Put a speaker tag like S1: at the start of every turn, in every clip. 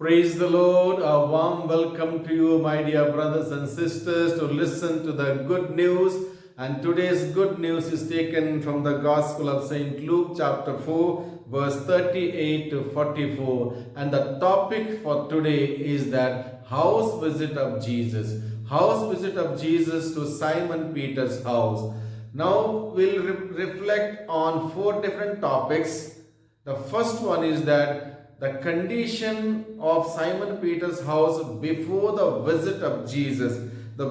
S1: Praise the Lord. A warm welcome to you, my dear brothers and sisters, to listen to the good news. And today's good news is taken from the Gospel of St. Luke, chapter 4, verse 38 to 44. And the topic for today is that house visit of Jesus. House visit of Jesus to Simon Peter's house. Now we'll reflect on four different topics. The first one is that the condition of Simon Peter's house before the visit of Jesus.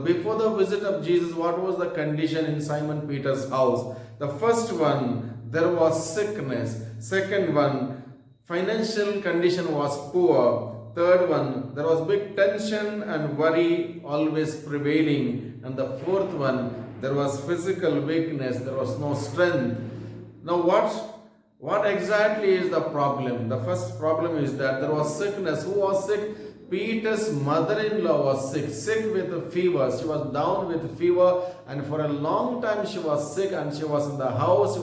S1: Before the visit of Jesus, what was the condition in Simon Peter's house? The first one, there was sickness. Second one, financial condition was poor. Third one, there was big tension and worry always prevailing. And the fourth one, there was physical weakness. There was no strength. Now what exactly is the problem? The first problem is that there was sickness. Who was sick? Peter's mother-in-law was sick with a fever. She was down with fever, and for a long time she was sick, and she was in the house.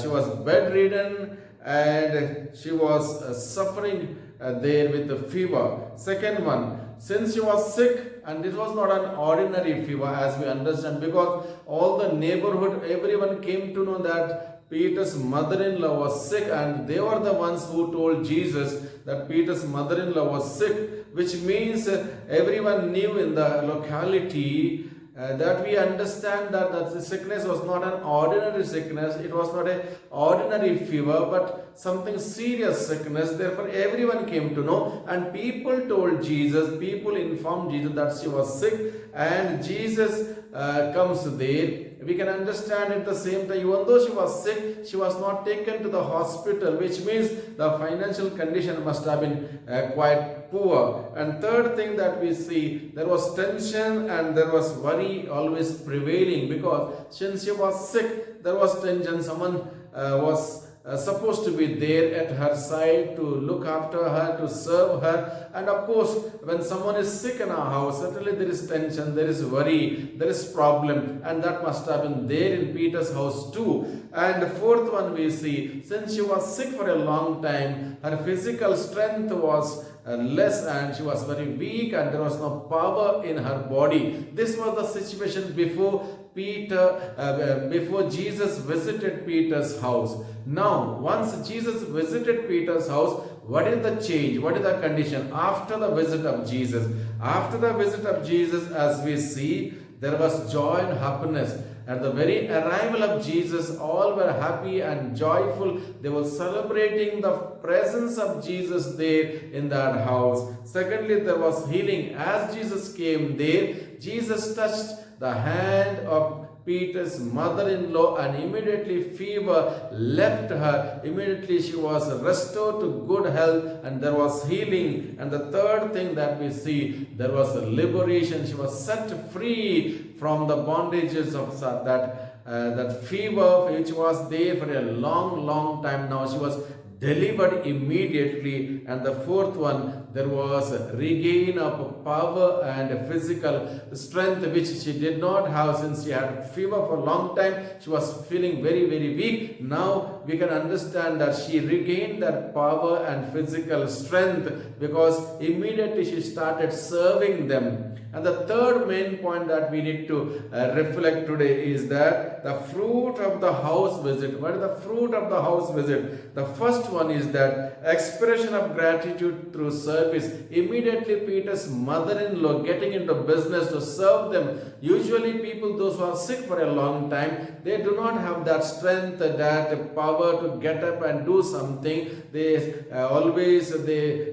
S1: She was bedridden, and she was suffering there with the fever. Second one, since she was sick, and it was not an ordinary fever as we understand, because all the neighborhood, everyone came to know that Peter's mother-in-law was sick, and they were the ones who told Jesus that Peter's mother-in-law was sick, which means everyone knew in the locality that we understand that the sickness was not an ordinary sickness. It was not an ordinary fever, but something serious sickness. Therefore, everyone came to know, and people told Jesus, people informed Jesus that she was sick, and Jesus comes there. We can understand at the same time, even though she was sick, she was not taken to the hospital, which means the financial condition must have been quite poor. And third thing that we see, there was tension and there was worry always prevailing, because since she was sick, there was tension. Someone was supposed to be there at her side to look after her, to serve her. And of course, when someone is sick in our house, certainly there is tension, there is worry, there is problem, and that must have been there in Peter's house too. And the fourth one we see, since she was sick for a long time, her physical strength was less, and she was very weak, and there was no power in her body. This was the situation before before Jesus visited Peter's house. Now, once Jesus visited Peter's house, what is the change? What is the condition after the visit of Jesus? After the visit of Jesus, as we see, there was joy and happiness. At the very arrival of Jesus, all were happy and joyful. They were celebrating the presence of Jesus there in that house. Secondly, there was healing. As Jesus came there, Jesus touched the hand of Peter's mother-in-law, and immediately fever left her. Immediately she was restored to good health, and there was healing. And the third thing that we see, there was a liberation. She was set free from the bondages of that fever which was there for a long time. Now she was delivered immediately. And the fourth one, there was a regain of power and physical strength, which she did not have since she had fever for a long time. She was feeling very weak. Now we can understand that she regained that power and physical strength, because immediately she started serving them. And the third main point that we need to reflect today is that the fruit of the house visit. What is the fruit of the house visit? The first one is that expression of gratitude through service. Immediately Peter's mother-in-law getting into business to serve them. Usually people, those who are sick for a long time, they do not have that strength, that power to get up and do something. The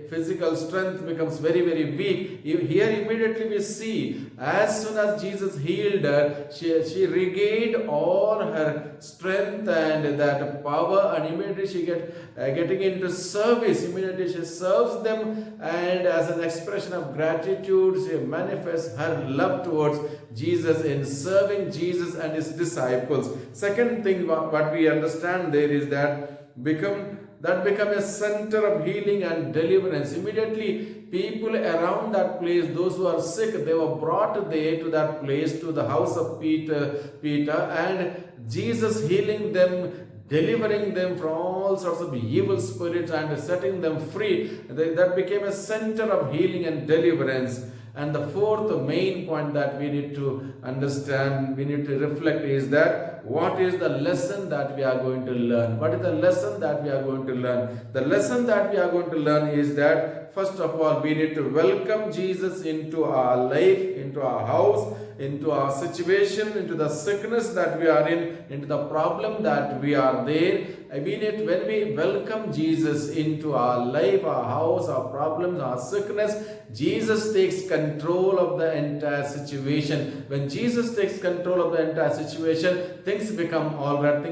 S1: physical strength becomes very weak. Here immediately we see, as soon as Jesus healed her, she regained all her strength and that power, and immediately she getting into service. Immediately she serves them, and as an expression of gratitude, she manifests her love towards Jesus in serving Jesus and his disciples. Second thing what we understand there is that become a center of healing and deliverance. Immediately people around that place, those who are sick, they were brought there to that place, to the house of Peter, and Jesus healing them delivering them from all sorts of evil spirits and setting them free. That became a center of healing and deliverance. And the fourth main point that we need to understand, we need to reflect is that what is the lesson that we are going to learn? What is the lesson that we are going to learn? The lesson that we are going to learn is that first of all, we need to welcome Jesus into our life, into our house, into our situation, into the sickness that we are in, into the problem that we are there. When we welcome Jesus into our life, our house, our problems, our sickness, Jesus takes control of the entire situation. When Jesus takes control of the entire situation, things become all right,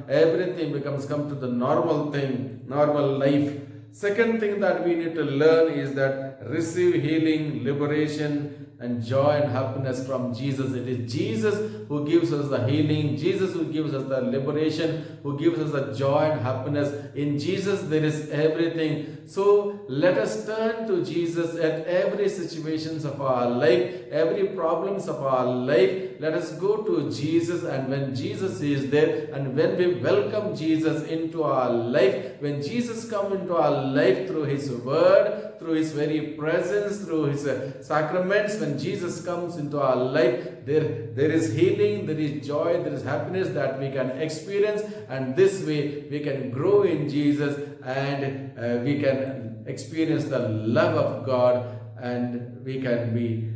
S1: everything becomes come to the normal thing, normal life. Second thing that we need to learn is that receive healing, liberation, and joy and happiness from Jesus. It is Jesus who gives us the healing, Jesus who gives us the liberation, who gives us the joy and happiness. In Jesus there is everything. So let us turn to Jesus at every situations of our life, every problems of our life. Let us go to Jesus, and when Jesus is there, and when we welcome Jesus into our life, when Jesus comes into our life through His Word, through His very presence, through His sacraments, when Jesus comes into our life, there is healing, there is joy, there is happiness that we can experience, and this way we can grow in Jesus, and we can experience the love of God, and we can be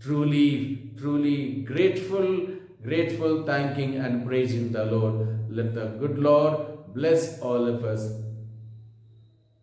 S1: truly grateful, thanking and praising the Lord. Let the good Lord bless all of us.